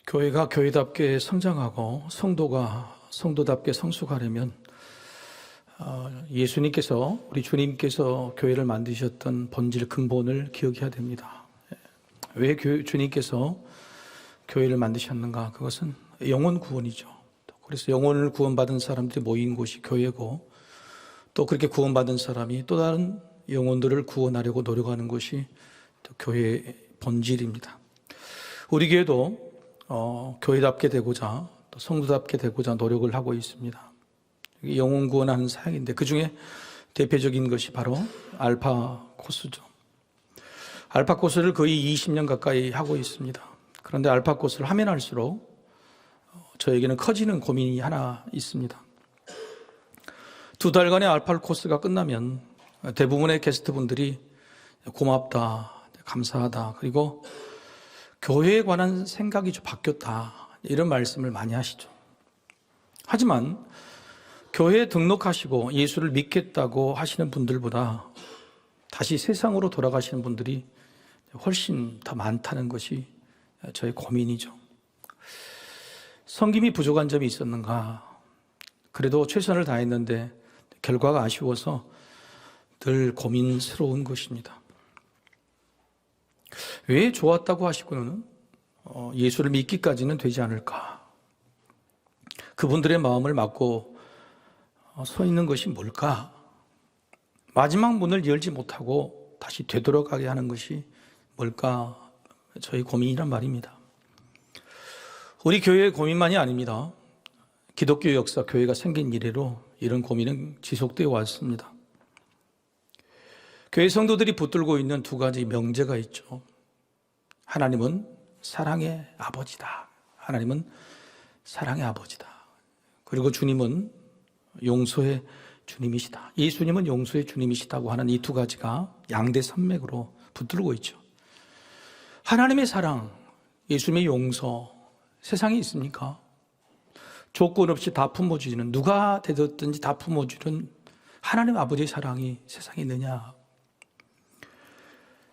교회가 교회답게 성장하고 성도가 성도답게 성숙하려면 예수님께서, 우리 주님께서 교회를 만드셨던 본질 근본을 기억해야 됩니다. 왜 주님께서 교회를 만드셨는가? 그것은 영혼 구원이죠. 그래서 영혼을 구원받은 사람들이 모인 곳이 교회고, 또 그렇게 구원받은 사람이 또 다른 영혼들을 구원하려고 노력하는 것이 교회의 본질입니다. 우리 교회도 교회답게 되고자, 또 성도답게 되고자 노력을 하고 있습니다. 영혼 구원하는 사역인데 그 중에 대표적인 것이 바로 알파 코스죠. 알파 코스를 거의 20년 가까이 하고 있습니다. 그런데 알파 코스를 하면 할수록 저에게는 커지는 고민이 하나 있습니다. 2달간의 알파 코스가 끝나면 대부분의 게스트분들이 고맙다, 감사하다, 그리고 교회에 관한 생각이 좀 바뀌었다, 이런 말씀을 많이 하시죠. 하지만 교회에 등록하시고 예수를 믿겠다고 하시는 분들보다 다시 세상으로 돌아가시는 분들이 훨씬 더 많다는 것이 저의 고민이죠. 섬김이 부족한 점이 있었는가? 그래도 최선을 다했는데 결과가 아쉬워서 늘 고민스러운 것입니다. 왜 좋았다고 하시고는 예수를 믿기까지는 되지 않을까? 그분들의 마음을 막고 서 있는 것이 뭘까? 마지막 문을 열지 못하고 다시 되돌아가게 하는 것이 뭘까? 저희 고민이란 말입니다. 우리 교회의 고민만이 아닙니다. 기독교 역사, 교회가 생긴 이래로 이런 고민은 지속되어 왔습니다. 교회 성도들이 붙들고 있는 두 가지 명제가 있죠. 하나님은 사랑의 아버지다. 하나님은 사랑의 아버지다. 그리고 주님은 용서의 주님이시다. 예수님은 용서의 주님이시다고 하는 이 두 가지가 양대 산맥으로 붙들고 있죠. 하나님의 사랑, 예수님의 용서, 세상에 있습니까? 조건 없이 다 품어주는, 누가 되었든지 다 품어주는 하나님 아버지의 사랑이 세상에 있느냐?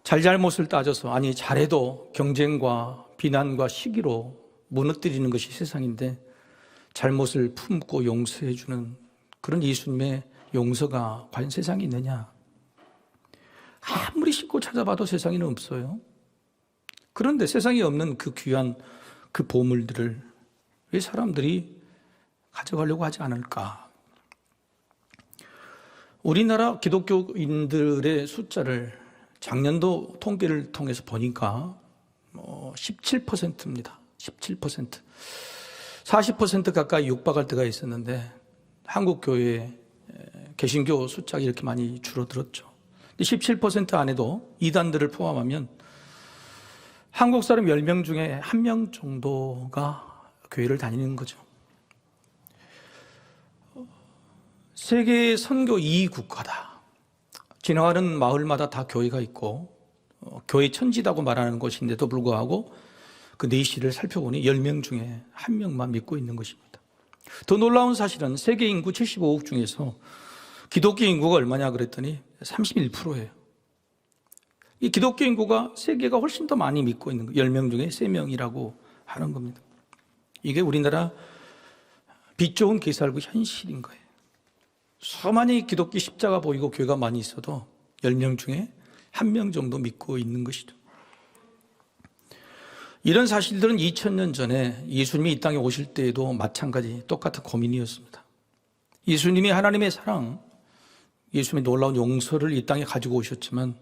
잘잘못을 따져서, 아니 잘해도 경쟁과 비난과 시기로 무너뜨리는 것이 세상인데 잘못을 품고 용서해주는 그런 예수님의 용서가 과연 세상에 있느냐? 아무리 씻고 찾아봐도 세상에는 없어요. 그런데 세상에 없는 그 귀한 그 보물들을 왜 사람들이 가져가려고 하지 않을까? 우리나라 기독교인들의 숫자를 작년도 통계를 통해서 보니까 17%입니다. 17%. 40% 가까이 육박할 때가 있었는데 한국 교회 개신교 숫자가 이렇게 많이 줄어들었죠. 17% 안에도 이단들을 포함하면 한국 사람 10명 중에 1명 정도가 교회를 다니는 거죠. 세계 선교 2위 국가다. 지나가는 마을마다 다 교회가 있고 교회 천지다고 말하는 것인데도 불구하고 그 내실을 살펴보니 10명 중에 1명만 믿고 있는 것입니다. 더 놀라운 사실은 세계 인구 75억 중에서 기독교 인구가 얼마냐 그랬더니 31%예요. 이 기독교 인구가 세계가 훨씬 더 많이 믿고 있는 거예요. 10명 중에 3명이라고 하는 겁니다. 이게 우리나라 빛 좋은 개살구 현실인 거예요. 수많이 기독교 십자가 보이고 교회가 많이 있어도 10명 중에 1명 정도 믿고 있는 것이죠. 이런 사실들은 2000년 전에 예수님이 이 땅에 오실 때에도 마찬가지 똑같은 고민이었습니다. 예수님이 하나님의 사랑, 예수님의 놀라운 용서를 이 땅에 가지고 오셨지만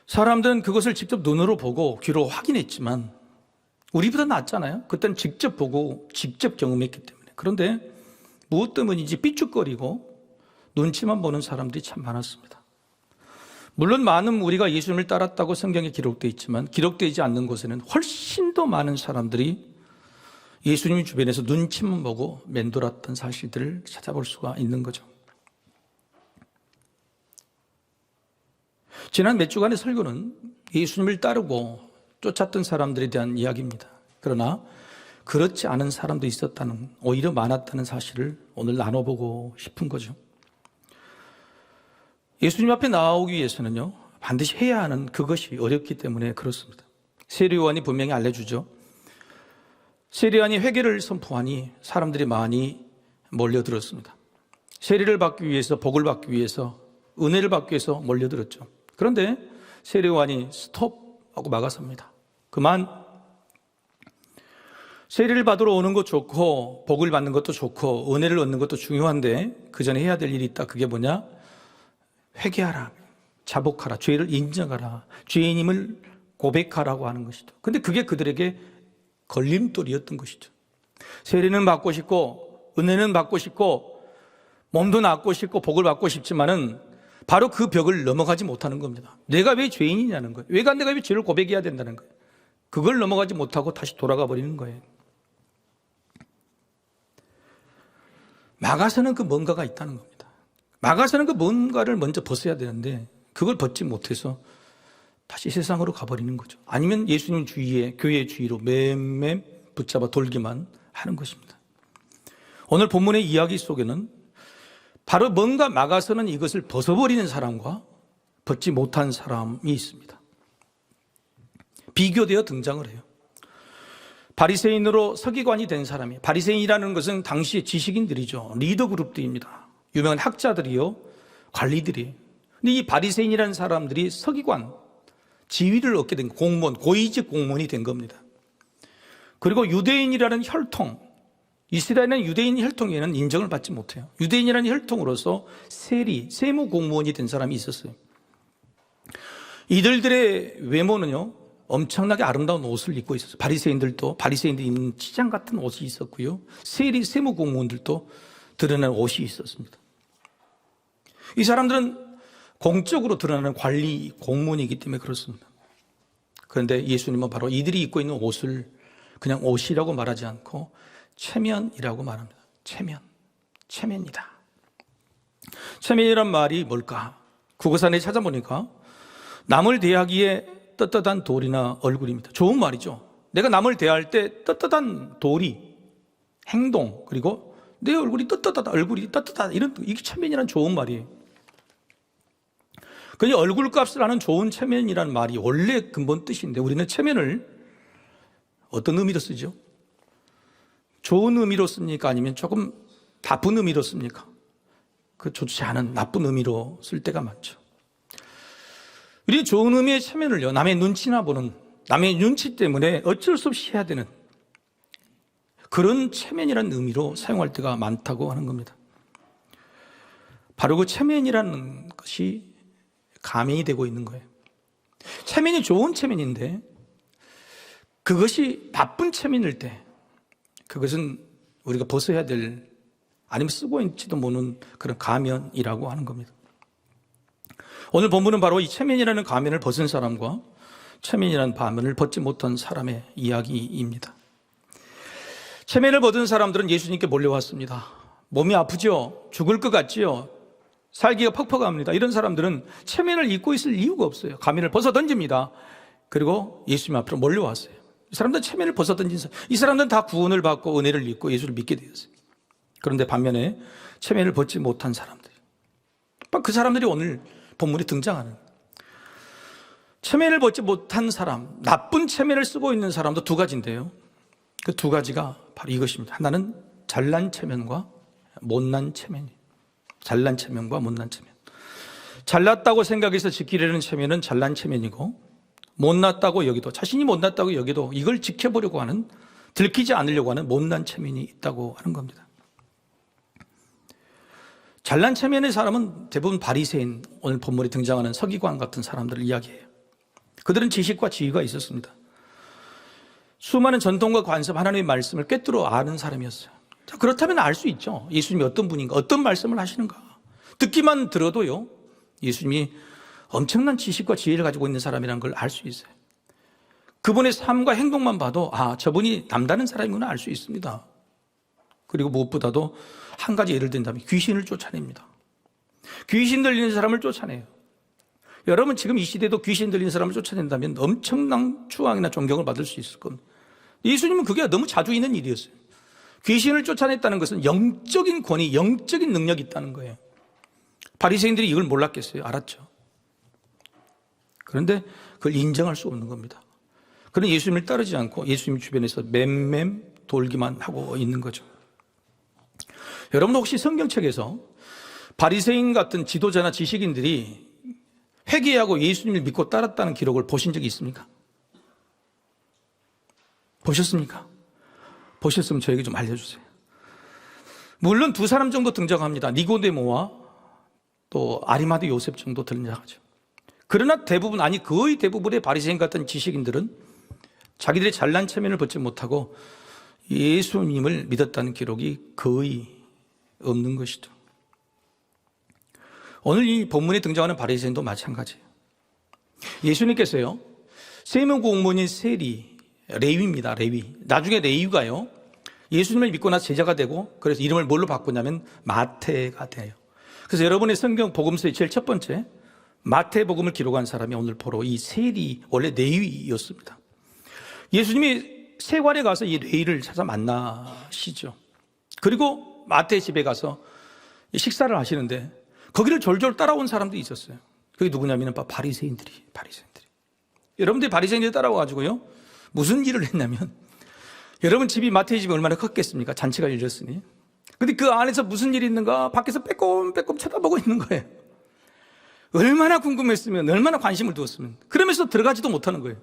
사람들은 그것을 직접 눈으로 보고 귀로 확인했지만 우리보다 낫잖아요. 그때는 직접 보고 직접 경험했기 때문에. 그런데 무엇 때문인지 삐죽거리고 눈치만 보는 사람들이 참 많았습니다. 물론 많은 우리가 예수님을 따랐다고 성경에 기록되어 있지만 기록되지 않는 곳에는 훨씬 더 많은 사람들이 예수님 주변에서 눈치만 보고 맴돌았던 사실들을 찾아볼 수가 있는 거죠. 지난 몇 주간의 설교는 예수님을 따르고 쫓았던 사람들에 대한 이야기입니다. 그러나 그렇지 않은 사람도 있었다는, 오히려 많았다는 사실을 오늘 나눠보고 싶은 거죠. 예수님 앞에 나오기 위해서는요, 반드시 해야 하는 그것이 어렵기 때문에 그렇습니다. 세례요한이 분명히 알려주죠. 세리안이 회개를 선포하니 사람들이 많이 몰려들었습니다. 세리를 받기 위해서, 복을 받기 위해서, 은혜를 받기 위해서 몰려들었죠. 그런데 세리관이 스톱하고 막아섭니다. 그만. 세리를 받으러 오는 것 좋고 복을 받는 것도 좋고 은혜를 얻는 것도 중요한데 그 전에 해야 될 일이 있다. 그게 뭐냐? 회개하라, 자복하라, 죄를 인정하라, 죄인임을 고백하라고 하는 것이죠. 근데 그게 그들에게 걸림돌이었던 것이죠. 세리는 받고 싶고 은혜는 받고 싶고 몸도 낫고 싶고 복을 받고 싶지만은 바로 그 벽을 넘어가지 못하는 겁니다. 내가 왜 죄인이냐는 거예요. 내가 왜 죄를 고백해야 된다는 거예요. 그걸 넘어가지 못하고 다시 돌아가 버리는 거예요. 막아서는 그 뭔가가 있다는 겁니다. 막아서는 그 뭔가를 먼저 벗어야 되는데 그걸 벗지 못해서 다시 세상으로 가버리는 거죠. 아니면 예수님 주위에, 교회 주위로 맴맴 붙잡아 돌기만 하는 것입니다. 오늘 본문의 이야기 속에는 바로 뭔가 막아서는 이것을 벗어버리는 사람과 벗지 못한 사람이 있습니다. 비교되어 등장을 해요. 바리새인으로 서기관이 된 사람이, 바리새인이라는 것은 당시의 지식인들이죠. 리더 그룹들입니다. 유명한 학자들이요, 관리들이. 근데 이 바리새인이라는 사람들이 서기관, 지위를 얻게 된 공무원, 고위직 공무원이 된 겁니다. 그리고 유대인이라는 혈통, 이스라엘은 유대인 혈통에는 인정을 받지 못해요. 유대인이라는 혈통으로서 세무 공무원이 된 사람이 있었어요. 이들의 외모는요, 엄청나게 아름다운 옷을 입고 있었어요. 바리새인들이 입는 치장 같은 옷이 있었고요. 세무 공무원들도 드러나는 옷이 있었습니다. 이 사람들은 공적으로 드러나는 관리 공무원이기 때문에 그렇습니다. 그런데 예수님은 바로 이들이 입고 있는 옷을 그냥 옷이라고 말하지 않고 체면이라고 말합니다. 체면이다. 체면이란 말이 뭘까? 국어사전에 찾아보니까 남을 대하기에 떳떳한 도리나 얼굴입니다. 좋은 말이죠. 내가 남을 대할 때 떳떳한 도리, 행동, 그리고 내 얼굴이 떳떳하다, 얼굴이 떳떳하다, 이게 체면이란 좋은 말이에요. 그런데 얼굴값을 하는 좋은 체면이라는 말이 원래 근본 뜻인데 우리는 체면을 어떤 의미로 쓰죠? 좋은 의미로 씁니까? 아니면 조금 나쁜 의미로 씁니까? 그 좋지 않은 나쁜 의미로 쓸 때가 많죠. 우리 좋은 의미의 체면을요, 남의 눈치나 보는, 남의 눈치 때문에 어쩔 수 없이 해야 되는 그런 체면이라는 의미로 사용할 때가 많다고 하는 겁니다. 바로 그 체면이라는 것이 감행이 되고 있는 거예요. 체면이 좋은 체면인데 그것이 나쁜 체면일 때 그것은 우리가 벗어야 될, 아니면 쓰고 있지도 모르는 그런 가면이라고 하는 겁니다. 오늘 본문은 바로 이 체면이라는 가면을 벗은 사람과 체면이라는 가면을 벗지 못한 사람의 이야기입니다. 체면을 벗은 사람들은 예수님께 몰려왔습니다. 몸이 아프죠? 죽을 것 같지요? 살기가 퍽퍽합니다. 이런 사람들은 체면을 입고 있을 이유가 없어요. 가면을 벗어 던집니다. 그리고 예수님 앞으로 몰려왔어요. 이 사람들은 체면을 벗어 던진 사람, 이 사람들은 다 구원을 받고 은혜를 입고 예수를 믿게 되었어요. 그런데 반면에 체면을 벗지 못한 사람들, 그 사람들이 오늘 본문에 등장하는, 체면을 벗지 못한 사람, 나쁜 체면을 쓰고 있는 사람도 두 가지인데요, 그 두 가지가 바로 이것입니다. 하나는 잘난 체면과 못난 체면이에요. 잘난 체면과 못난 체면. 잘났다고 생각해서 지키려는 체면은 잘난 체면이고, 못났다고 여기도, 자신이 못났다고 여기도 이걸 지켜보려고 하는, 들키지 않으려고 하는 못난 체면이 있다고 하는 겁니다. 잘난 체면의 사람은 대부분 바리새인, 오늘 본문에 등장하는 서기관 같은 사람들을 이야기해요. 그들은 지식과 지위가 있었습니다. 수많은 전통과 관습, 하나님의 말씀을 꿰뚫어 아는 사람이었어요. 자, 그렇다면 알 수 있죠. 예수님이 어떤 분인가, 어떤 말씀을 하시는가. 듣기만 들어도요, 예수님이 엄청난 지식과 지혜를 가지고 있는 사람이라는 걸 알 수 있어요. 그분의 삶과 행동만 봐도 저분이 남다른 사람이구나 알 수 있습니다. 그리고 무엇보다도 한 가지 예를 든다면 귀신을 쫓아냅니다. 귀신 들리는 사람을 쫓아내요. 여러분 지금 이 시대도 귀신 들리는 사람을 쫓아낸다면 엄청난 추앙이나 존경을 받을 수 있을 겁니다. 예수님은 그게 너무 자주 있는 일이었어요. 귀신을 쫓아냈다는 것은 영적인 권위, 영적인 능력이 있다는 거예요. 바리새인들이 이걸 몰랐겠어요? 알았죠. 그런데 그걸 인정할 수 없는 겁니다. 그런 예수님을 따르지 않고 예수님 주변에서 맴맴 돌기만 하고 있는 거죠. 여러분 혹시 성경책에서 바리새인 같은 지도자나 지식인들이 회개하고 예수님을 믿고 따랐다는 기록을 보신 적이 있습니까? 보셨습니까? 보셨으면 저에게 좀 알려주세요. 물론 두 사람 정도 등장합니다. 니고데모와 또 아리마대 요셉 정도 등장하죠. 그러나 대부분, 아니 거의 대부분의 바리새인 같은 지식인들은 자기들의 잘난 체면을 벗지 못하고 예수님을 믿었다는 기록이 거의 없는 것이죠. 오늘 이 본문에 등장하는 바리새인도 마찬가지예요. 예수님께서요, 세무공무원인 세리, 레위입니다. 레위. 나중에 레위가요, 예수님을 믿고 나서 제자가 되고, 그래서 이름을 뭘로 바꾸냐면 마태가 돼요. 그래서 여러분의 성경 복음서의 제일 첫 번째 마태복음을 기록한 사람이 오늘 바로 이 세리, 원래 레위였습니다. 예수님이 세관에 가서 이 레위를 찾아 만나시죠. 그리고 마태의 집에 가서 식사를 하시는데 거기를 졸졸 따라온 사람도 있었어요. 그게 누구냐면 바리새인들이. 여러분들이 바리새인들이 따라와가지고요, 무슨 일을 했냐면, 여러분 집이, 마태의 집이 얼마나 컸겠습니까? 잔치가 열렸으니. 근데 그 안에서 무슨 일이 있는가 밖에서 빼꼼빼꼼 쳐다보고 있는 거예요. 얼마나 궁금했으면, 얼마나 관심을 두었으면. 그러면서 들어가지도 못하는 거예요.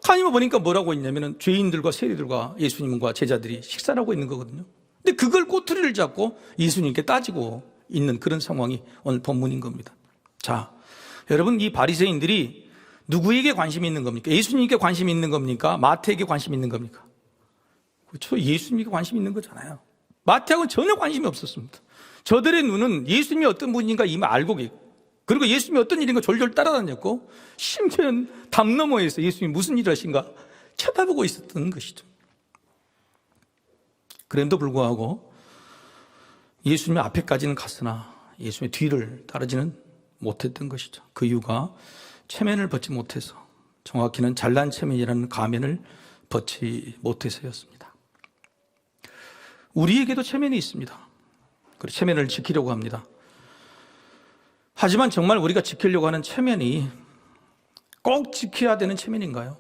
가만히 보니까 뭐라고 있냐면 죄인들과 세리들과 예수님과 제자들이 식사를 하고 있는 거거든요. 근데 그걸 꼬투리를 잡고 예수님께 따지고 있는 그런 상황이 오늘 본문인 겁니다. 자, 여러분, 이 바리새인들이 누구에게 관심이 있는 겁니까? 예수님께 관심이 있는 겁니까? 마태에게 관심이 있는 겁니까? 그렇죠. 예수님께 관심이 있는 거잖아요. 마태하고는 전혀 관심이 없었습니다. 저들의 눈은 예수님이 어떤 분인가 이미 알고 계고, 그리고 예수님이 어떤 일인가 졸졸 따라다녔고, 심지어는 담 너머에서 예수님이 무슨 일을 하신가 쳐다보고 있었던 것이죠. 그럼에도 불구하고 예수님의 앞에까지는 갔으나 예수님의 뒤를 따르지는 못했던 것이죠. 그 이유가 체면을 벗지 못해서, 정확히는 잘난 체면이라는 가면을 벗지 못해서였습니다. 우리에게도 체면이 있습니다. 그리고 체면을 지키려고 합니다. 하지만 정말 우리가 지키려고 하는 체면이 꼭 지켜야 되는 체면인가요?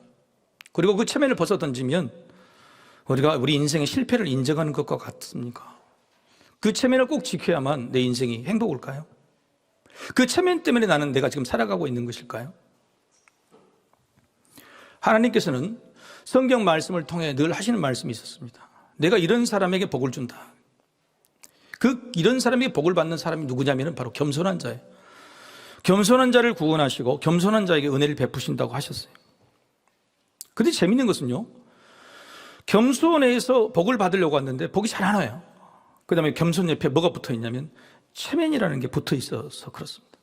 그리고 그 체면을 벗어 던지면 우리가 우리 인생의 실패를 인정하는 것과 같습니까? 그 체면을 꼭 지켜야만 내 인생이 행복할까요? 그 체면 때문에 나는 내가 지금 살아가고 있는 것일까요? 하나님께서는 성경 말씀을 통해 늘 하시는 말씀이 있었습니다. 내가 이런 사람에게 복을 준다. 이런 사람에게 복을 받는 사람이 누구냐면 바로 겸손한 자예요. 겸손한 자를 구원하시고 겸손한 자에게 은혜를 베푸신다고 하셨어요. 근데 재밌는 것은요, 겸손해서 복을 받으려고 왔는데 복이 잘 안 와요. 그 다음에 겸손 옆에 뭐가 붙어 있냐면 체면이라는 게 붙어 있어서 그렇습니다.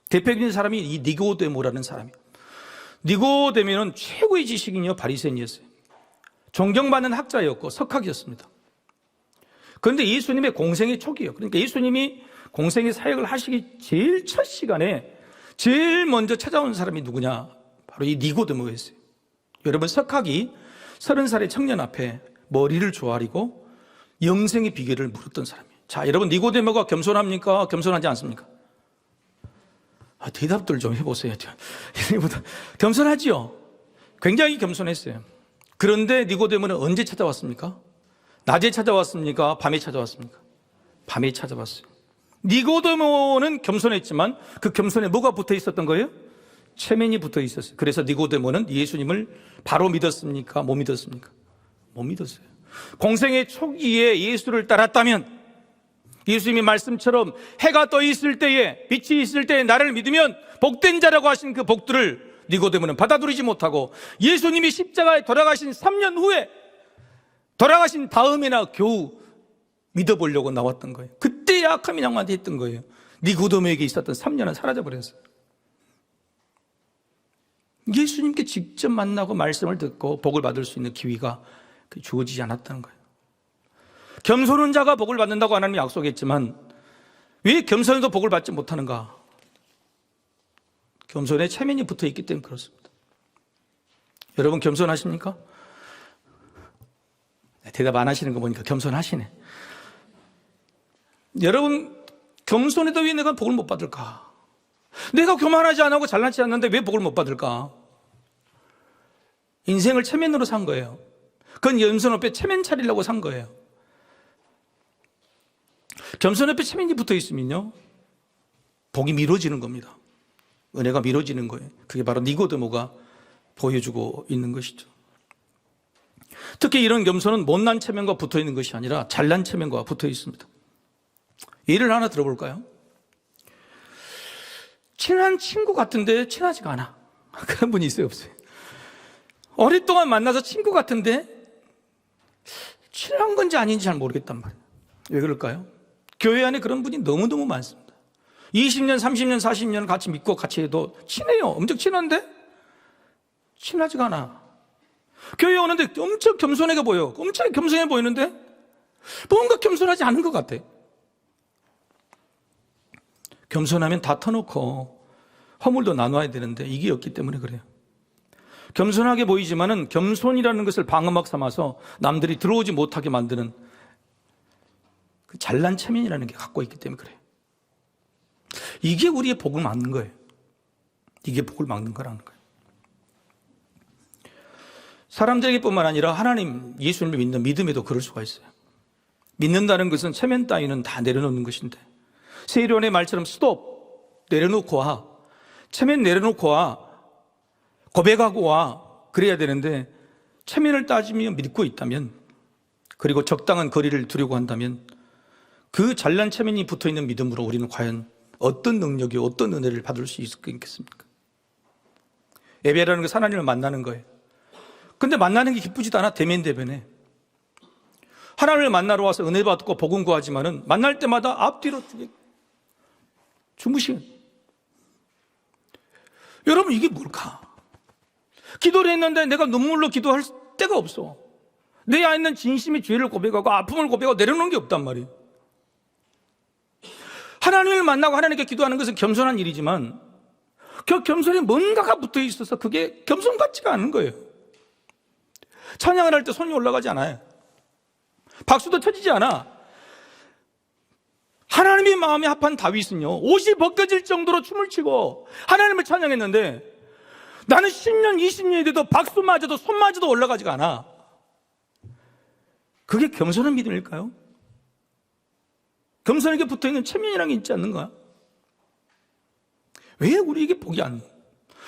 대표적인 사람이 이 니고데모라는 사람이에요. 니고데모는 최고의 지식인이요, 바리새인이었어요. 존경받는 학자였고 석학이었습니다. 그런데 예수님의 공생의 초기예요. 그러니까 예수님이 공생의 사역을 하시기 제일 첫 시간에 제일 먼저 찾아온 사람이 누구냐? 바로 이 니고데모였어요. 여러분, 석학이 30살의 청년 앞에 머리를 조아리고 영생의 비결을 물었던 사람이에요. 자, 여러분, 니고데모가 겸손합니까? 겸손하지 않습니까? 대답들 좀 해보세요. 겸손하지요? 굉장히 겸손했어요. 그런데 니고데모는 언제 찾아왔습니까? 낮에 찾아왔습니까? 밤에 찾아왔습니까? 밤에 찾아왔어요. 니고데모는 겸손했지만 그 겸손에 뭐가 붙어 있었던 거예요? 체면이 붙어 있었어요. 그래서 니고데모는 예수님을 바로 믿었습니까? 못 믿었습니까? 못 믿었어요. 공생의 초기에 예수를 따랐다면, 예수님이 말씀처럼 해가 떠 있을 때에, 빛이 있을 때에 나를 믿으면 복된 자라고 하신 그 복들을 니고데모는 받아들이지 못하고 예수님이 십자가에 돌아가신 3년 후에, 돌아가신 다음에나 겨우 믿어보려고 나왔던 거예요. 그때 약함이 낭만이 했던 거예요. 니고데모에게 있었던 3년은 사라져버렸어요. 예수님께 직접 만나고 말씀을 듣고 복을 받을 수 있는 기회가 주어지지 않았다는 거예요. 겸손한 자가 복을 받는다고 하나님이 약속했지만 왜 겸손해도 복을 받지 못하는가? 겸손에 체면이 붙어 있기 때문에 그렇습니다. 여러분, 겸손하십니까? 대답 안 하시는 거 보니까 겸손하시네. 여러분, 겸손해도 왜 내가 복을 못 받을까? 내가 교만하지 않고 잘나지 않는데 왜 복을 못 받을까? 인생을 체면으로 산 거예요. 그건 겸손 옆에 체면 차리려고 산 거예요. 겸손 옆에 체면이 붙어 있으면요, 복이 미뤄지는 겁니다. 은혜가 미뤄지는 거예요. 그게 바로 니고데모가 보여주고 있는 것이죠. 특히 이런 겸손은 못난 체면과 붙어 있는 것이 아니라 잘난 체면과 붙어 있습니다. 예를 하나 들어볼까요? 친한 친구 같은데 친하지가 않아. 그런 분이 있어요, 없어요? 오랫동안 만나서 친구 같은데 친한 건지 아닌지 잘 모르겠단 말이에요. 왜 그럴까요? 교회 안에 그런 분이 너무너무 많습니다. 20년, 30년, 40년 같이 믿고 같이 해도 친해요. 엄청 친한데 친하지가 않아. 교회 오는데 엄청 겸손해 보여. 엄청 겸손해 보이는데 뭔가 겸손하지 않은 것 같아. 겸손하면 다 터놓고 허물도 나눠야 되는데 이게 없기 때문에 그래요. 겸손하게 보이지만은 겸손이라는 것을 방어막 삼아서 남들이 들어오지 못하게 만드는 그 잘난 체면이라는 게 갖고 있기 때문에 그래요. 이게 우리의 복을 막는 거예요. 이게 복을 막는 거라는 거예요. 사람들에게뿐만 아니라 하나님, 예수님을 믿는 믿음에도 그럴 수가 있어요. 믿는다는 것은 체면 따위는 다 내려놓는 것인데, 세례요한의 말처럼 스톱, 내려놓고 와, 체면 내려놓고 와, 고백하고 와, 그래야 되는데 체면을 따지며 믿고 있다면, 그리고 적당한 거리를 두려고 한다면 그 잘난 체면이 붙어있는 믿음으로 우리는 과연 어떤 능력이, 어떤 은혜를 받을 수 있겠습니까? 예배라는 것은 하나님을 만나는 거예요. 근데 만나는 게 기쁘지도 않아. 대면대면해. 하나님을 만나러 와서 은혜 받고 복음 구하지만은 만날 때마다 앞뒤로 주무시는. 여러분, 이게 뭘까? 기도를 했는데 내가 눈물로 기도할 때가 없어. 내 안에 있는 진심의 죄를 고백하고 아픔을 고백하고 내려놓는 게 없단 말이에요. 하나님을 만나고 하나님께 기도하는 것은 겸손한 일이지만 그 겸손에 뭔가가 붙어 있어서 그게 겸손 같지가 않은 거예요. 찬양을 할 때 손이 올라가지 않아요. 박수도 쳐지지 않아. 하나님의 마음에 합한 다윗은요, 옷이 벗겨질 정도로 춤을 추고 하나님을 찬양했는데 나는 10년, 20년이 돼도 박수마저도 손마저도 올라가지가 않아. 그게 겸손한 믿음일까요? 겸손에게 붙어있는 체면이라는 게 있지 않는가? 왜 우리에게 복이 안,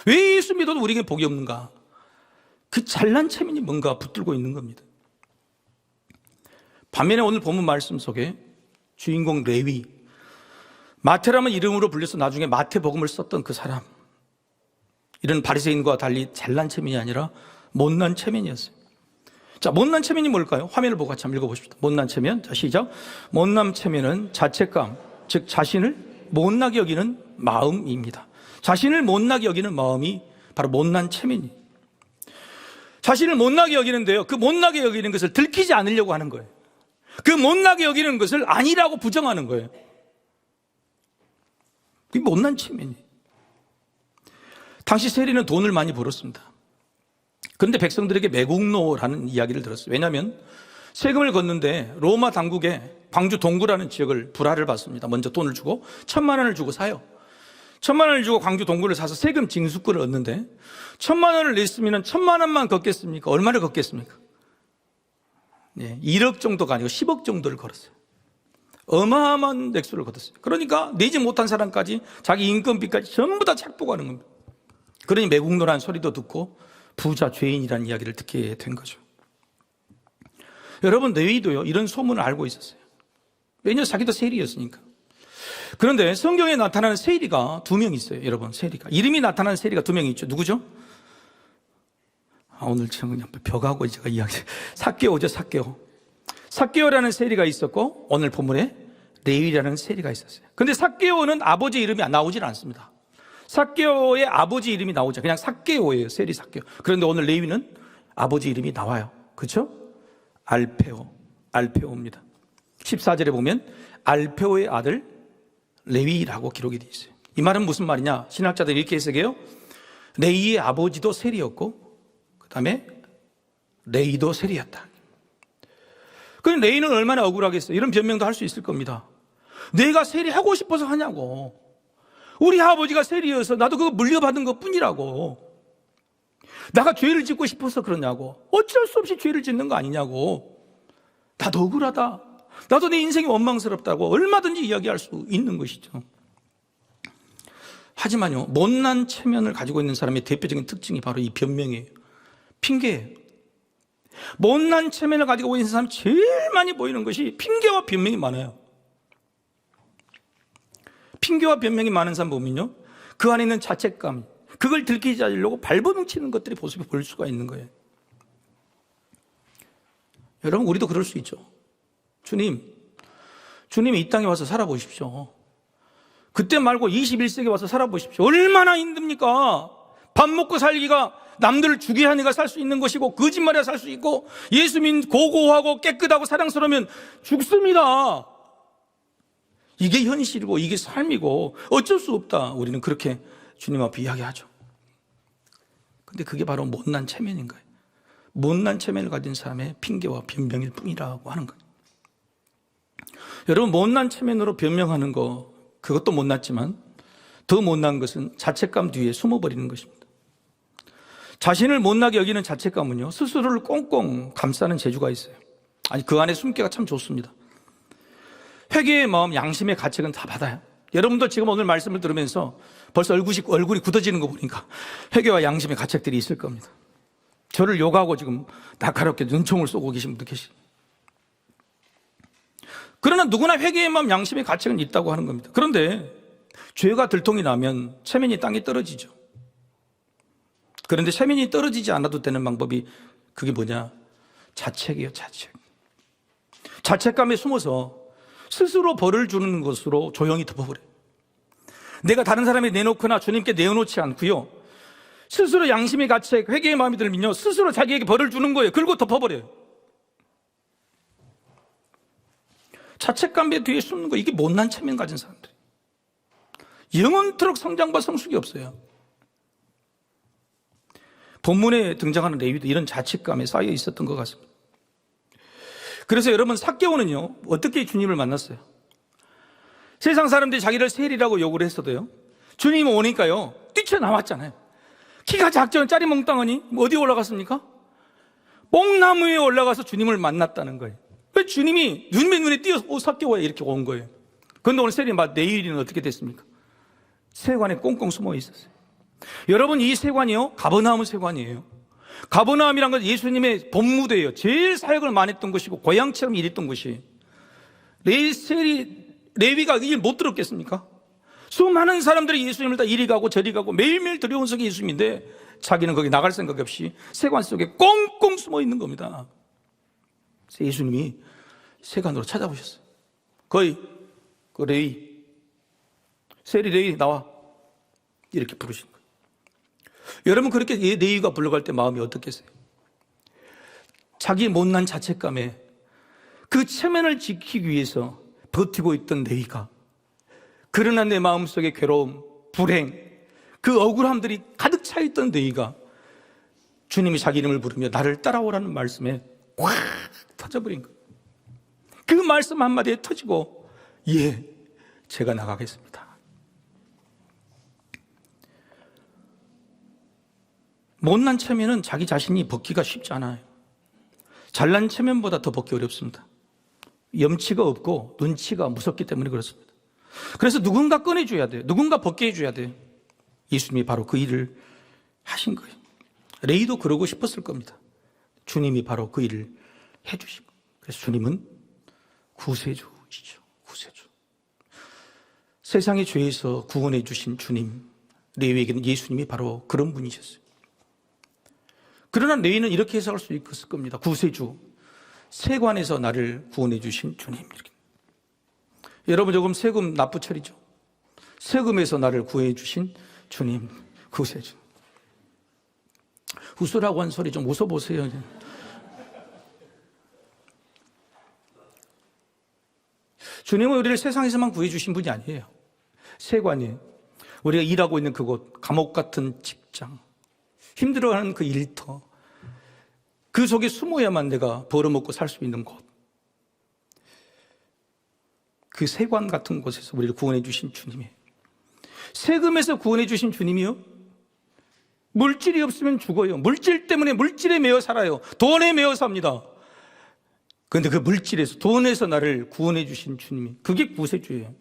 왜 예수 믿어도 우리에게 복이 없는가? 그 잘난 체면이 뭔가 붙들고 있는 겁니다. 반면에 오늘 본문 말씀 속에 주인공 레위, 마태라는 이름으로 불려서 나중에 마태복음을 썼던 그 사람, 이런 바리새인과 달리 잘난 체면이 아니라 못난 체면이었어요. 자, 못난 체면이 뭘까요? 화면을 보고 같이 한번 읽어보십시다. 못난 체면. 자, 시작. 못난 체면은 자책감, 즉 자신을 못나게 여기는 마음입니다. 자신을 못나게 여기는 마음이 바로 못난 체면이에요. 자신을 못나게 여기는데요, 그 못나게 여기는 것을 들키지 않으려고 하는 거예요. 그 못나게 여기는 것을 아니라고 부정하는 거예요. 그게 못난 체면이에요. 당시 세리는 돈을 많이 벌었습니다. 그런데 백성들에게 매국노라는 이야기를 들었어요. 왜냐하면 세금을 걷는데 로마 당국에 광주 동구라는 지역을 불화를 받습니다. 먼저 돈을 주고 1,000만 원을 주고 사요. 1,000만 원을 주고 광주 동구를 사서 세금 징수권을 얻는데 1,000만 원을 냈으면 1,000만 원만 걷겠습니까? 얼마를 걷겠습니까? 1억 정도가 아니고 10억 정도를 걸었어요. 어마어마한 액수를 걷었어요. 그러니까 내지 못한 사람까지 자기 인건비까지 전부 다 착보하는 겁니다. 그러니 매국노라는 소리도 듣고 부자 죄인이라는 이야기를 듣게 된 거죠. 여러분, 레위도요 이런 소문을 알고 있었어요. 왜냐하면 자기도 세리였으니까. 그런데 성경에 나타나는 세리가 2명 있어요. 여러분, 세리가 이름이 나타나는 세리가 2명이 있죠. 누구죠? 오늘 그냥 벽하고 제가 이야기. 삭개오죠. 삭개오라는 세리가 있었고 오늘 본문에 레위라는 세리가 있었어요. 그런데 삭개오는 아버지 이름이 나오질 않습니다. 삭개오의 아버지 이름이 나오죠. 그냥 삭개오예요. 세리 삭개오. 그런데 오늘 레위는 아버지 이름이 나와요. 그렇죠? 알페오입니다. 14절에 보면 알페오의 아들 레위라고 기록이 되어 있어요. 이 말은 무슨 말이냐? 신학자들이 이렇게 해석해요. 레위의 아버지도 세리였고 그 다음에 레위도 세리였다. 그럼 레위는 얼마나 억울하겠어요? 이런 변명도 할 수 있을 겁니다. 내가 세리하고 싶어서 하냐고. 우리 아버지가 세리여서 나도 그거 물려받은 것 뿐이라고. 내가 죄를 짓고 싶어서 그러냐고. 어쩔 수 없이 죄를 짓는 거 아니냐고. 나도 억울하다. 나도 내 인생이 원망스럽다고 얼마든지 이야기할 수 있는 것이죠. 하지만요, 못난 체면을 가지고 있는 사람의 대표적인 특징이 바로 이 변명이에요. 핑계예요. 못난 체면을 가지고 있는 사람이 제일 많이 보이는 것이 핑계와 변명이 많아요. 핑계와 변명이 많은 사람 보면요, 그 안에 있는 자책감, 그걸 들키지 않으려고 발버둥치는 것들이 모습이 보일 수가 있는 거예요. 여러분, 우리도 그럴 수 있죠. 주님이 이 땅에 와서 살아보십시오. 그때 말고 21세기에 와서 살아보십시오. 얼마나 힘듭니까? 밥 먹고 살기가 남들을 죽게 하니까 살 수 있는 것이고, 거짓말이야 살 수 있고, 예수 믿 고고하고 깨끗하고 사랑스러우면 죽습니다. 이게 현실이고 이게 삶이고 어쩔 수 없다. 우리는 그렇게 주님 앞에 이야기하죠. 근데 그게 바로 못난 체면인 거예요. 못난 체면을 가진 사람의 핑계와 변명일 뿐이라고 하는 거예요. 여러분, 못난 체면으로 변명하는 거, 그것도 못났지만 더 못난 것은 자책감 뒤에 숨어버리는 것입니다. 자신을 못나게 여기는 자책감은요, 스스로를 꽁꽁 감싸는 재주가 있어요. 아니, 그 안에 숨기가 참 좋습니다. 회개의 마음, 양심의 가책은 다 받아요. 여러분도 지금 오늘 말씀을 들으면서 벌써 얼굴이 굳어지는 거 보니까 회개와 양심의 가책들이 있을 겁니다. 저를 욕하고 지금 날카롭게 눈총을 쏘고 계신 분도 계시죠. 그러나 누구나 회개의 마음, 양심의 가책은 있다고 하는 겁니다. 그런데 죄가 들통이 나면 체면이 땅에 떨어지죠. 그런데 체면이 떨어지지 않아도 되는 방법이, 그게 뭐냐? 자책이에요, 자책. 자책감에 숨어서 스스로 벌을 주는 것으로 조용히 덮어버려요. 내가 다른 사람에 내놓거나 주님께 내어놓지 않고요, 스스로 양심의 가책, 회개의 마음이 들면요, 스스로 자기에게 벌을 주는 거예요. 그리고 덮어버려요. 자책감의 뒤에 숨는 거, 이게 못난 체면 가진 사람들. 영원토록 성장과 성숙이 없어요. 본문에 등장하는 레위도 이런 자책감에 쌓여 있었던 것 같습니다. 그래서 여러분, 삭개오는요, 어떻게 주님을 만났어요? 세상 사람들이 자기를 세리라고 욕을 했어도요, 주님 오니까요, 뛰쳐나왔잖아요. 키가 작죠? 짜리몽땅하니 어디 올라갔습니까? 뽕나무 위에 올라가서 주님을 만났다는 거예요. 왜 주님이 눈에 띄어서 삭개오야 이렇게 온 거예요. 그런데 오늘 세리 내일은 어떻게 됐습니까? 세관에 꽁꽁 숨어 있었어요. 여러분, 이 세관이요, 가버나움 세관이에요. 가버나움이란 건 예수님의 본무대예요. 제일 사역을 많이 했던 것이고 고향처럼 일했던 것이. 레위가 일 못 들었겠습니까? 수많은 사람들이 예수님을 다 이리 가고 저리 가고 매일매일 들여온 속에 예수님인데 자기는 거기 나갈 생각 없이 세관 속에 꽁꽁 숨어 있는 겁니다. 그래서 예수님이 세관으로 찾아보셨어요. 거의 그 레위, 세리 레위 나와, 이렇게 부르신 거예요. 여러분, 그렇게 레위가 불러갈 때 마음이 어떻겠어요? 자기 못난 자책감에 그 체면을 지키기 위해서 버티고 있던 레위가, 그러나 내 마음속에 괴로움, 불행, 그 억울함들이 가득 차있던 레위가 주님이 자기 이름을 부르며 나를 따라오라는 말씀에 꽉 터져버린 거예요. 그 말씀 한마디에 터지고, 예, 제가 나가겠습니다. 못난 체면은 자기 자신이 벗기가 쉽지 않아요. 잘난 체면보다 더 벗기 어렵습니다. 염치가 없고 눈치가 무섭기 때문에 그렇습니다. 그래서 누군가 꺼내줘야 돼요. 누군가 벗게 해줘야 돼요. 예수님이 바로 그 일을 하신 거예요. 레위도 그러고 싶었을 겁니다. 주님이 바로 그 일을 해주신 거예요. 그래서 주님은 구세주이시죠. 구세주. 세상의 죄에서 구원해 주신 주님, 레위에게는 예수님이 바로 그런 분이셨어요. 그러나 레위는 이렇게 해석할 수 있을 겁니다. 구세주, 세관에서 나를 구원해 주신 주님. 이렇게. 여러분, 조금 세금 납부처리죠. 세금에서 나를 구해 주신 주님, 구세주. 웃으라고 한 소리 좀 웃어보세요. 주님은 우리를 세상에서만 구해 주신 분이 아니에요. 세관이에요. 우리가 일하고 있는 그곳, 감옥 같은 직장, 힘들어하는 그 일터, 그 속에 숨어야만 내가 벌어먹고 살 수 있는 곳, 그 세관 같은 곳에서 우리를 구원해 주신 주님이에요. 세금에서 구원해 주신 주님이요, 물질이 없으면 죽어요. 물질 때문에 물질에 매여 살아요. 돈에 매여 삽니다. 그런데 그 물질에서, 돈에서 나를 구원해 주신 주님이, 그게 구세주예요.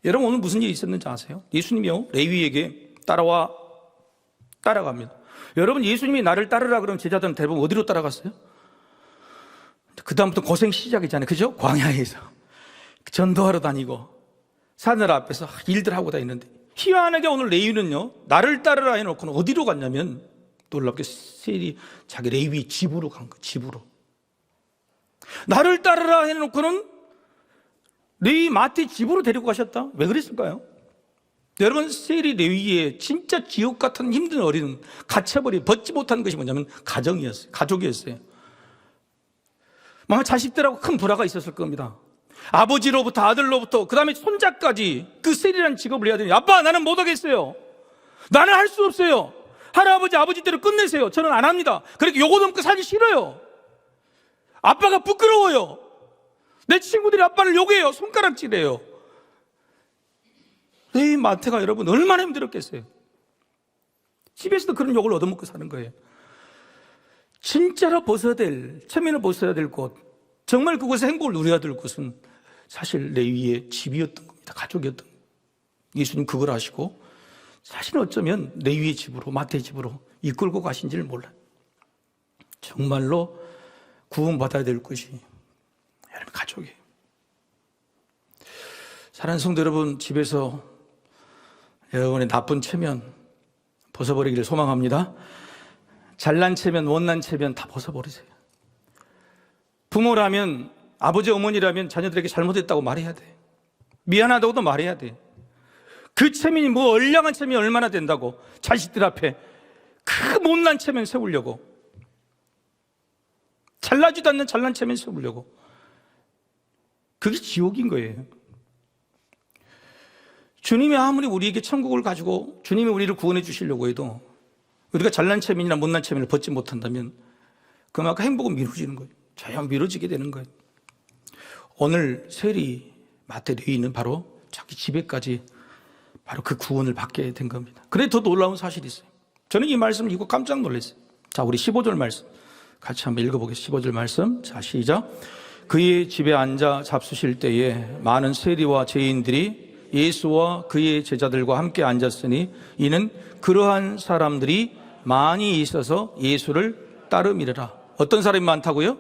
여러분, 오늘 무슨 일이 있었는지 아세요? 예수님이요, 레위에게 따라갑니다. 여러분, 예수님이 나를 따르라 그러면 제자들은 대부분 어디로 따라갔어요? 그 다음부터 고생 시작이잖아요. 그죠? 광야에서 전도하러 다니고 사늘 앞에서 일들 하고 다니는데, 희한하게 오늘 레위는요, 나를 따르라 해놓고는 어디로 갔냐면, 놀랍게 세리 자기 레위 집으로 간 거예요. 집으로. 나를 따르라 해놓고는 레위 마태 집으로 데리고 가셨다? 왜 그랬을까요? 여러분, 세리 레위의 진짜 지옥 같은 힘든 어린은 갇혀버린, 벗지 못한 것이 뭐냐면 가정이었어요. 가족이었어요. 아마 자식들하고 큰 불화가 있었을 겁니다. 아버지로부터 아들로부터 그 다음에 손자까지 그 세리라는 직업을 해야 되니, 아빠 나는 못하겠어요. 나는 할 수 없어요. 할아버지 아버지대로 끝내세요. 저는 안 합니다. 그렇게 요거 넘고 살기 싫어요. 아빠가 부끄러워요. 내 친구들이 아빠를 욕해요. 손가락질해요. 이 마태가 여러분 얼마나 힘들었겠어요. 집에서도 그런 욕을 얻어먹고 사는 거예요. 진짜로 벗어야 될, 체면을 벗어야 될 곳, 정말 그곳에 행복을 누려야 될 곳은 사실 레위의 집이었던 겁니다. 가족이었던 겁니다. 예수님 그걸 아시고 사실은 어쩌면 레위의 집으로, 마태의 집으로 이끌고 가신지를 몰라요. 정말로 구원받아야 될 것이 여러분 가족이에요. 사랑하는 성도 여러분, 집에서 여러분의 나쁜 체면 벗어버리기를 소망합니다. 잘난 체면, 못난 체면 다 벗어버리세요. 부모라면, 아버지 어머니라면 자녀들에게 잘못했다고 말해야 돼. 미안하다고도 말해야 돼. 그 체면이 뭐 얼량한 체면이 얼마나 된다고 자식들 앞에 그 못난 체면 세우려고, 잘나지도 않는 잘난 체면 세우려고. 그게 지옥인 거예요. 주님이 아무리 우리에게 천국을 가지고 주님이 우리를 구원해 주시려고 해도 우리가 잘난 체면이나 못난 체면을 벗지 못한다면 그만큼 행복은 미뤄지는 거예요. 자연 미뤄지게 되는 거예요. 오늘 세리 마태 레위는 바로 자기 집에까지 바로 그 구원을 받게 된 겁니다. 그래 더 놀라운 사실이 있어요. 저는 이 말씀을 읽고 깜짝 놀랐어요. 자, 우리 15절 말씀 같이 한번 읽어보겠습니다. 15절 말씀. 자, 시작. 그의 집에 앉아 잡수실 때에 많은 세리와 죄인들이 예수와 그의 제자들과 함께 앉았으니 이는 그러한 사람들이 많이 있어서 예수를 따름이라. 어떤 사람이 많다고요?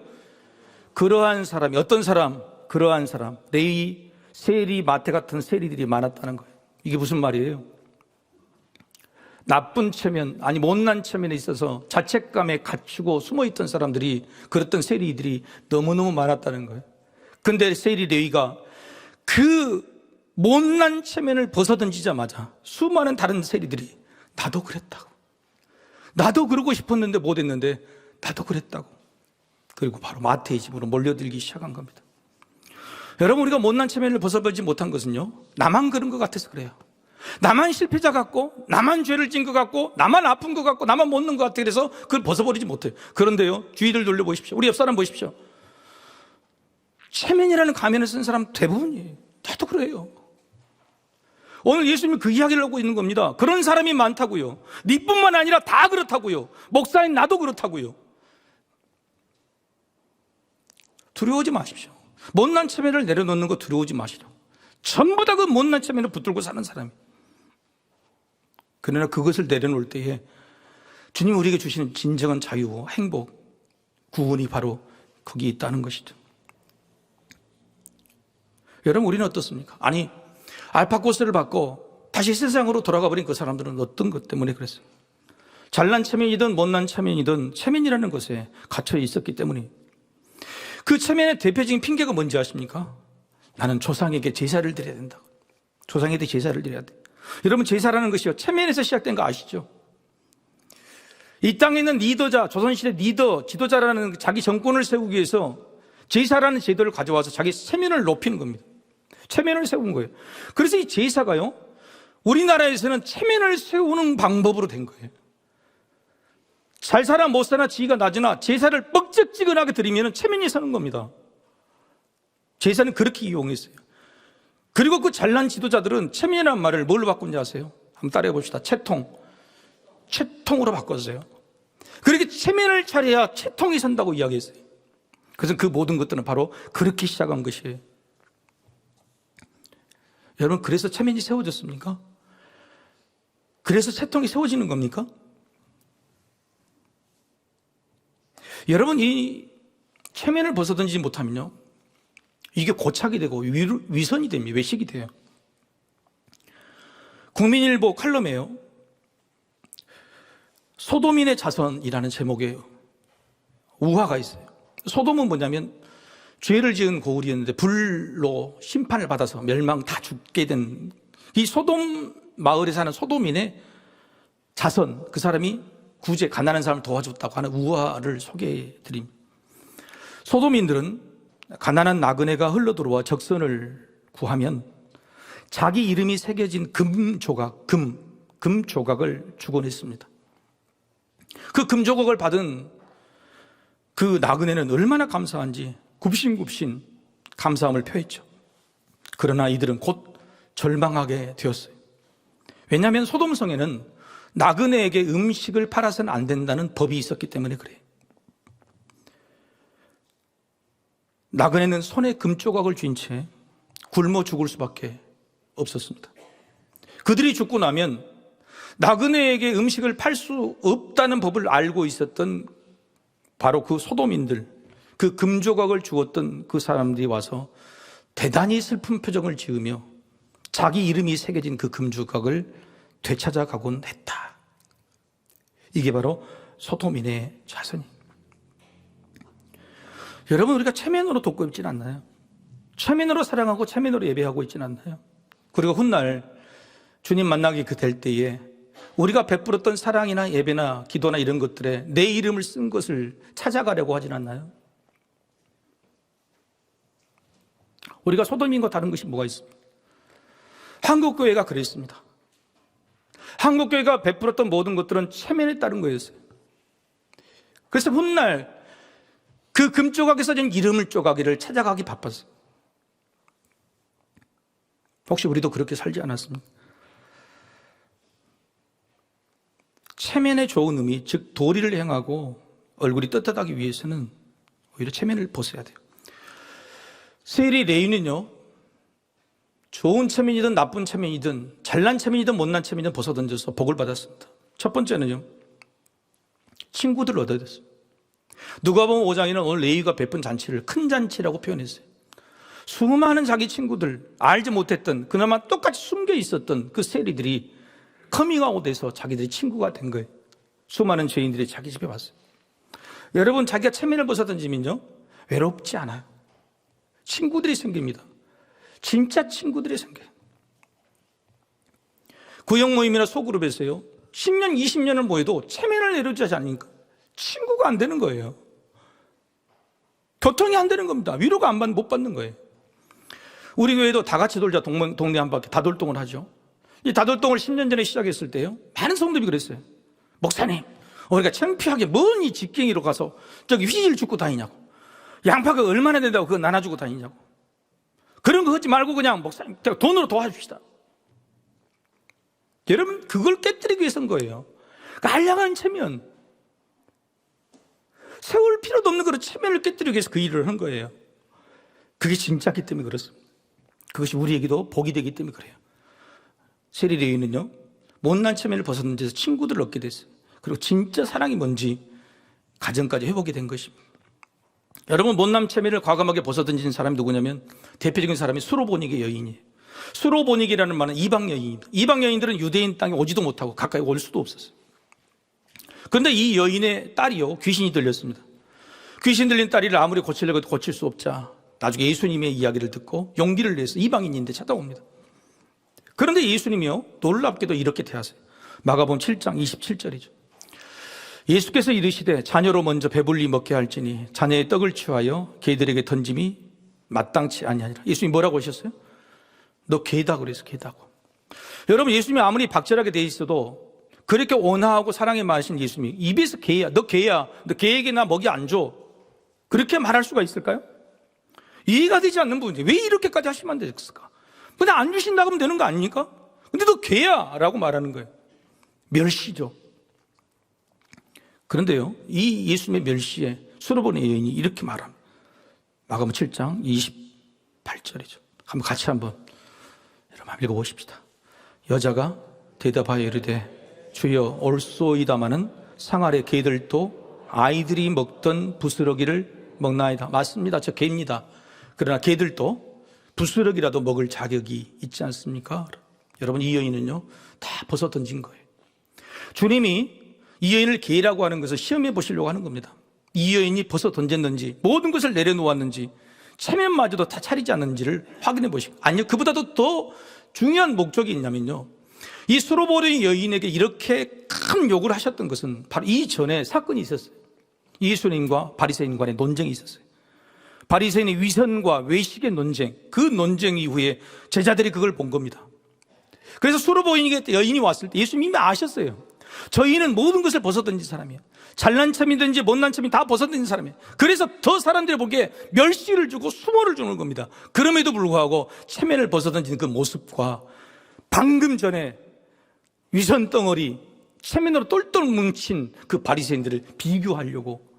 그러한 사람이, 어떤 사람? 그러한 사람. 레위, 세리, 마태 같은 세리들이 많았다는 거예요. 이게 무슨 말이에요? 나쁜 체면, 아니 못난 체면에 있어서 자책감에 갇히고 숨어있던 사람들이, 그랬던 세리들이 너무너무 많았다는 거예요. 근데 세리 레위가 그 못난 체면을 벗어던지자마자 수많은 다른 세리들이 나도 그랬다고, 나도 그러고 싶었는데 못했는데 나도 그랬다고, 그리고 바로 마태의 집으로 몰려들기 시작한 겁니다. 여러분, 우리가 못난 체면을 벗어버리지 못한 것은요, 나만 그런 것 같아서 그래요. 나만 실패자 같고, 나만 죄를 진 것 같고, 나만 아픈 것 같고, 나만 못는 것 같아. 그래서 그걸 벗어버리지 못해요. 그런데요, 주위를 돌려보십시오. 우리 옆 사람 보십시오. 체면이라는 가면을 쓴 사람 대부분이에요. 다도 그래요. 오늘 예수님이 그 이야기를 하고 있는 겁니다. 그런 사람이 많다고요. 니뿐만 아니라 다 그렇다고요. 목사인 나도 그렇다고요. 두려워하지 마십시오. 못난 체면을 내려놓는 거 두려워하지 마시라고. 전부 다 그 못난 체면을 붙들고 사는 사람이. 그러나 그것을 내려놓을 때에 주님 우리에게 주시는 진정한 자유, 행복, 구원이 바로 거기 있다는 것이죠. 여러분, 우리는 어떻습니까? 아니, 알파 코스를 받고 다시 세상으로 돌아가 버린 그 사람들은 어떤 것 때문에 그랬어요? 잘난 체면이든 못난 체면이든 체면이라는 것에 갇혀 있었기 때문에. 그 체면의 대표적인 핑계가 뭔지 아십니까? 나는 조상에게 제사를 드려야 된다. 조상에게 제사를 드려야 돼. 여러분, 제사라는 것이요, 체면에서 시작된 거 아시죠? 이 땅에 있는 리더자, 조선시대 리더, 지도자라는 자기 정권을 세우기 위해서 제사라는 제도를 가져와서 자기 체면을 높이는 겁니다. 체면을 세운 거예요. 그래서 이 제사가요, 우리나라에서는 체면을 세우는 방법으로 된 거예요. 잘 살아 못 사나 지위가 낮으나 제사를 뻑적지근하게 드리면 체면이 서는 겁니다. 제사는 그렇게 이용했어요. 그리고 그 잘난 지도자들은 체면이라는 말을 뭘로 바꾼지 아세요? 한번 따라해 봅시다. 채통으로 바꿨어요. 그렇게 체면을 차려야 채통이 선다고 이야기했어요. 그래서 그 모든 것들은 바로 그렇게 시작한 것이에요. 여러분, 그래서 체면이 세워졌습니까? 그래서 채통이 세워지는 겁니까? 여러분, 이 체면을 벗어던지지 못하면요, 이게 고착이 되고 위선이 됩니다. 외식이 돼요. 국민일보 칼럼에요, 소돔인의 자선이라는 제목의 우화가 있어요. 소돔은 뭐냐면 죄를 지은 고을이었는데 불로 심판을 받아서 멸망 다 죽게 된 이 소돔 마을에 사는 소돔인의 자선, 그 사람이 구제, 가난한 사람을 도와줬다고 하는 우화를 소개해 드립니다. 소돔인들은 가난한 나그네가 흘러들어와 적선을 구하면 자기 이름이 새겨진 금 조각을 주곤 했습니다. 그 금 조각을 받은 그 나그네는 얼마나 감사한지 굽신굽신 감사함을 표했죠. 그러나 이들은 곧 절망하게 되었어요. 왜냐하면 소돔성에는 나그네에게 음식을 팔아서는 안 된다는 법이 있었기 때문에 그래요. 나그네는 손에 금조각을 쥔 채 굶어 죽을 수밖에 없었습니다. 그들이 죽고 나면 나그네에게 음식을 팔 수 없다는 법을 알고 있었던 바로 그 소돔인들, 그 금조각을 주었던 그 사람들이 와서 대단히 슬픈 표정을 지으며 자기 이름이 새겨진 그 금조각을 되찾아가곤 했다. 이게 바로 소돔인의 자선입니다. 여러분, 우리가 체면으로 돕고 있지는 않나요? 체면으로 사랑하고 체면으로 예배하고 있지는 않나요? 그리고 훗날 주님 만나게 될 때에 우리가 베풀었던 사랑이나 예배나 기도나 이런 것들에 내 이름을 쓴 것을 찾아가려고 하진 않나요? 우리가 소돔인과 다른 것이 뭐가 있습니까? 한국교회가 그랬습니다. 한국교회가 베풀었던 모든 것들은 체면에 따른 거였어요. 그래서 훗날 그 금조각에 써진 이름을 쪼가기를 찾아가기 바빴어요. 혹시 우리도 그렇게 살지 않았습니까? 체면의 좋은 의미, 즉 도리를 행하고 얼굴이 떳떳하기 위해서는 오히려 체면을 벗어야 돼요. 세리 레위는요, 좋은 체면이든 나쁜 체면이든 잘난 체면이든 못난 체면이든 벗어던져서 복을 받았습니다. 첫 번째는요, 친구들을 얻어야 됐어요. 누가복음 5장에는 오늘 레위가 베푼 잔치를 큰 잔치라고 표현했어요. 수많은 자기 친구들, 알지 못했던, 그나마 똑같이 숨겨 있었던 그 세리들이 커밍아웃해서 자기들이 친구가 된 거예요. 수많은 죄인들이 자기 집에 왔어요. 여러분, 자기가 체면을 벗어던지면요, 외롭지 않아요. 친구들이 생깁니다. 진짜 친구들이 생겨요. 구역 모임이나 소그룹에서요, 10년, 20년을 모여도 체면을 내려주지 않으니까 친구가 안 되는 거예요. 교통이 안 되는 겁니다. 위로가 못 받는 거예요. 우리 교회도 다 같이 돌자 동네 한 바퀴 다돌동을 하죠. 이 다돌동을 10년 전에 시작했을 때요, 많은 성도들이 그랬어요. 목사님, 우리가 창피하게 먼 이 직갱이로 가서 저기 휘질 줍고 다니냐고, 양파가 얼마나 된다고 그거 나눠주고 다니냐고, 그런 거 하지 말고 그냥 목사님 돈으로 도와줍시다. 여러분, 그걸 깨뜨리기 위해서인 거예요. 그러니까 알량한 체면, 세울 필요도 없는 그런 체면을 깨뜨리기 위해서 그 일을 한 거예요. 그게 진짜기 때문에 그렇습니다. 그것이 우리에게도 복이 되기 때문에 그래요. 세리 레위는요, 못난 체면을 벗어던져서 친구들을 얻게 됐어요. 그리고 진짜 사랑이 뭔지 가정까지 회복이 된 것입니다. 여러분, 못난 체면을 과감하게 벗어던지는 사람이 누구냐면 대표적인 사람이 수로보닉의 여인이에요. 수로보닉이라는 말은 이방 여인입니다. 이방 여인들은 유대인 땅에 오지도 못하고 가까이 올 수도 없었어요. 그런데 이 여인의 딸이요, 귀신이 들렸습니다. 귀신 들린 딸이를 아무리 고치려고 해도 고칠 수 없자 나중에 예수님의 이야기를 듣고 용기를 내서 이방인인데 찾아옵니다. 그런데 예수님이요, 놀랍게도 이렇게 대하세요. 마가복음 7장 27절이죠. 예수께서 이르시되 자녀로 먼저 배불리 먹게 할지니 자녀의 떡을 취하여 개들에게 던짐이 마땅치 아니하니라. 예수님이 뭐라고 하셨어요? 너 개다 그래서 개다고. 여러분, 예수님이 아무리 박절하게 돼 있어도 그렇게 온화하고 사랑에 많으신 예수님이 입에서 개야, 너 개야, 너 개에게 나 먹이 안 줘, 그렇게 말할 수가 있을까요? 이해가 되지 않는 부분이죠. 왜 이렇게까지 하시면 안 됐을까? 그냥 안 주신다고 하면 되는 거 아닙니까? 근데 너 괴야 라고 말하는 거예요. 멸시죠. 그런데요, 이 예수님의 멸시에 수로보니 여인이 이렇게 말합니다. 마가복음 7장 28절이죠. 한번 같이 한번 여러분 읽어보십시다. 여자가 대답하여 이르되 주여 올소이다마는 상 아래 개들도 아이들이 먹던 부스러기를 먹나이다. 맞습니다. 저 개입니다. 그러나 개들도 부스러기라도 먹을 자격이 있지 않습니까? 여러분, 이 여인은요 다 벗어 던진 거예요. 주님이 이 여인을 개라고 하는 것을 시험해 보시려고 하는 겁니다. 이 여인이 벗어 던졌는지, 모든 것을 내려놓았는지, 체면마저도 다 차리지 않는지를 확인해 보시고, 아니요, 그보다도 더 중요한 목적이 있냐면요, 이 수로보니 여인에게 이렇게 큰 욕을 하셨던 것은 바로 이전에 사건이 있었어요. 예수님과 바리새인 간의 논쟁이 있었어요. 바리새인의 위선과 외식의 논쟁, 그 논쟁 이후에 제자들이 그걸 본 겁니다. 그래서 수로보니 여인이 왔을 때 예수님이 이미 아셨어요. 저희는 모든 것을 벗어던진 사람이에요. 잘난 척이든지 못난 척이 다 벗어던진 사람이에요. 그래서 더 사람들이 보기에 멸시를 주고 수모를 주는 겁니다. 그럼에도 불구하고 체면을 벗어던진 그 모습과 방금 전에 위선 덩어리, 체면으로 똘똘 뭉친 그 바리새인들을 비교하려고,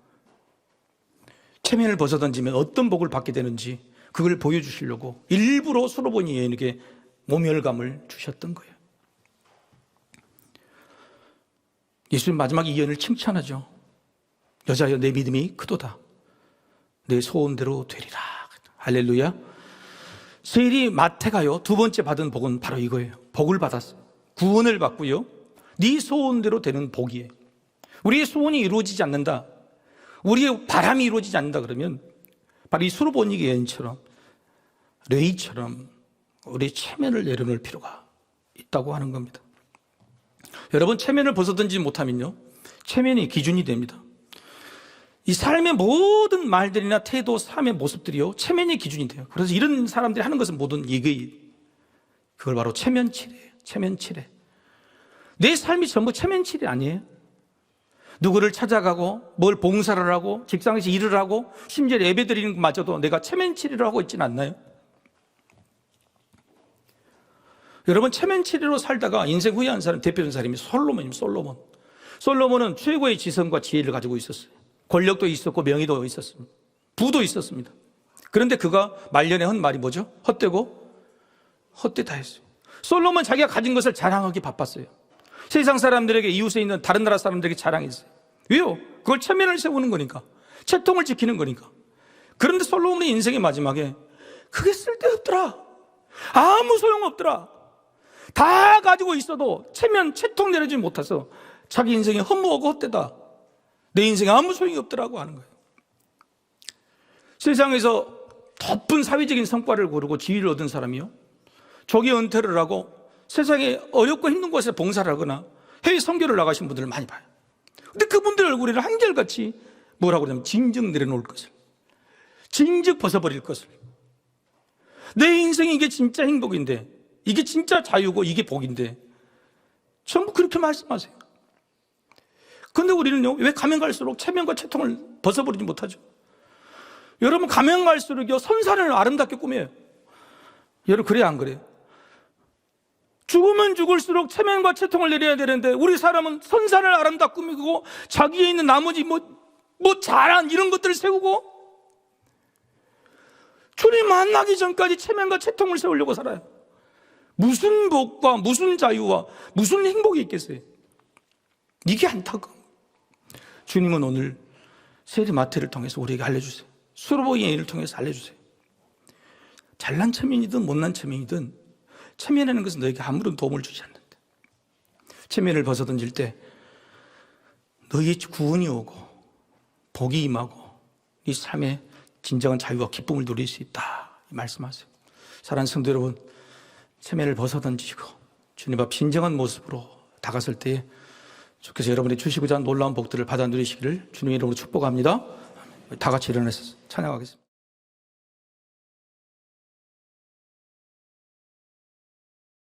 체면을 벗어던지면 어떤 복을 받게 되는지 그걸 보여주시려고 일부러 수로보니 여인에게 모멸감을 주셨던 거예요. 예수님 마지막에 이 여인을 칭찬하죠. 여자여, 내 믿음이 크도다. 내 소원대로 되리라. 할렐루야. 세일이 마태가요 두 번째 받은 복은 바로 이거예요. 복을 받았어요. 구원을 받고요, 네 소원대로 되는 복이에요. 우리의 소원이 이루어지지 않는다, 우리의 바람이 이루어지지 않는다 그러면 바로 이 수로보니 여인처럼, 레이처럼 우리의 체면을 내려놓을 필요가 있다고 하는 겁니다. 여러분, 체면을 벗어던지지 못하면요, 체면이 기준이 됩니다. 이 삶의 모든 말들이나 태도, 삶의 모습들이요 체면이 기준이 돼요. 그래서 이런 사람들이 하는 것은 모든 이게, 그걸 바로 체면치레예요. 체면치레. 내 삶이 전부 체면치레 아니에요? 누구를 찾아가고 뭘 봉사를 하고 직장에서 일을 하고 심지어 예배 드리는 것마저도 내가 체면치레로 하고 있지는 않나요? 여러분, 체면치레로 살다가 인생 후회한 사람, 대표적인 사람이 솔로몬입니다. 솔로몬은 최고의 지성과 지혜를 가지고 있었어요. 권력도 있었고 명의도 있었습니다. 부도 있었습니다. 그런데 그가 말년에 한 말이 뭐죠? 헛되고 헛되다 했어요. 솔로몬은 자기가 가진 것을 자랑하기 바빴어요. 세상 사람들에게, 이웃에 있는 다른 나라 사람들에게 자랑했어요. 왜요? 그걸 체면을 세우는 거니까, 채통을 지키는 거니까. 그런데 솔로몬의 인생의 마지막에 그게 쓸데없더라, 아무 소용없더라, 다 가지고 있어도 체면, 채통 내려주지 못해서 자기 인생이 허무하고 헛되다, 내 인생에 아무 소용이 없더라고 하는 거예요. 세상에서 덮은 사회적인 성과를 거두고 지위를 얻은 사람이요, 조기 은퇴를 하고 세상에 어렵고 힘든 곳에 봉사를 하거나 해외 선교를 나가신 분들을 많이 봐요. 근데 그분들 얼굴에는 한결같이 뭐라고 그러냐면 징적 내려놓을 것을, 징적 벗어버릴 것을, 내 인생이 이게 진짜 행복인데, 이게 진짜 자유고 이게 복인데 전부 그렇게 말씀하세요. 그런데 우리는요, 왜 가면 갈수록 체면과 채통을 벗어버리지 못하죠? 여러분, 가면 갈수록요 선사를 아름답게 꾸며요. 여러분, 그래야 안 그래요? 죽으면 죽을수록 체면과 채통을 내려야 되는데 우리 사람은 선사를 아름답게 꾸미고 자기에 있는 나머지 뭐 잘한 이런 것들을 세우고 주님 만나기 전까지 체면과 채통을 세우려고 살아요. 무슨 복과 무슨 자유와 무슨 행복이 있겠어요? 이게 안타까워. 주님은 오늘 세리마태를 통해서 우리에게 알려주세요. 수로보니 여인을 통해서 알려주세요. 잘난 체면이든 못난 체면이든 체면하는 것은 너에게 아무런 도움을 주지 않는다. 체면을 벗어던질 때 너희의 구원이 오고 복이 임하고 네 삶의 진정한 자유와 기쁨을 누릴 수 있다, 말씀하세요. 사랑하는 성도 여러분, 체면을 벗어던지고 주님 앞 진정한 모습으로 다가설 때에 주께서 여러분이 주시고자 하는 놀라운 복들을 받아 누리시기를 주님의 이름으로 축복합니다. 다 같이 일어나서 찬양하겠습니다.